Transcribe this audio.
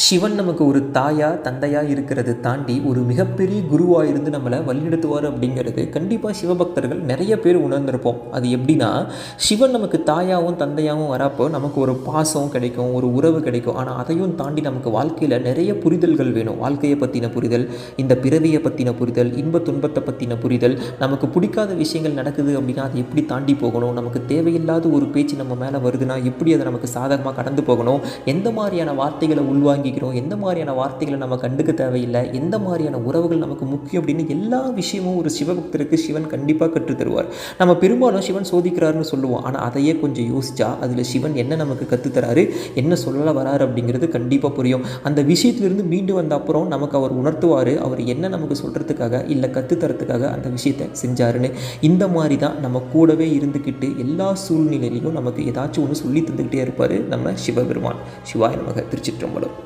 சிவன் நமக்கு ஒரு தாயா தந்தையா இருக்கிறது தாண்டி ஒரு மிகப்பெரிய குருவாக இருந்து நம்மளை வழிநடத்துவார் அப்படிங்கிறது கண்டிப்பாக சிவபக்தர்கள் நிறைய பேர் உணர்ந்திருப்போம். அது எப்படின்னா, சிவன் நமக்கு தாயாகவும் தந்தையாகவும் வரப்போ நமக்கு ஒரு பாசம் கிடைக்கும், ஒரு உறவு கிடைக்கும். ஆனால் அதையும் தாண்டி நமக்கு வாழ்க்கையில் நிறைய புரிதல்கள் வேணும். வாழ்க்கையை பற்றின புரிதல், இந்த பிறவியை பற்றின புரிதல், இன்ப துன்பத்தை பற்றின புரிதல், நமக்கு பிடிக்காத விஷயங்கள் நடக்குது அப்படின்னா அதை எப்படி தாண்டி போகணும், நமக்கு தேவையில்லாத ஒரு பேச்சு நம்ம மேலே வருதுன்னா எப்படி அதை நமக்கு சாதகமாக கடந்து போகணும், எந்த மாதிரியான வார்த்தைகளை உள்வாங்கிக்கிறோம், எந்த மாதிரியான வார்த்தைகளை நம்ம கண்டுக்க தேவையில்லை, எந்த மாதிரியான உறவுகள் நமக்கு முக்கியம் அப்படின்னு எல்லா விஷயமும் ஒரு சிவபக்தருக்கு சிவன் கண்டிப்பாக கற்றுத் தருவார். நம்ம பெரும்பாலும் சிவன் சோதிக்கிறாருன்னு சொல்லுவோம். ஆனால் அதையே கொஞ்சம் யோசிச்சா அதில் சிவன் என்ன நமக்கு கற்றுத்தராரு, என்ன சொல்ல வராரு அப்படிங்கிறது கண்டிப்பாக புரியும். அந்த விஷயத்திலிருந்து மீண்டு வந்த அப்புறம் நமக்கு அவர் உணர்த்துவார், அவர் என்ன நமக்கு சொல்கிறதுக்காக இல்லை கற்றுத்தரத்துக்காக அந்த விஷயத்தை செஞ்சாருன்னு. இந்த மாதிரி தான் நம்ம கூடவே இருந்துக்கிட்டு எல்லா சூழ்நிலையிலையும் நமக்கு ஏதாச்சும் ஒன்று சொல்லி தந்துக்கிட்டே இருப்பார் நம்ம சிவபெருமான். சிவாய நமக. திருச்சிற்றம்பலம்.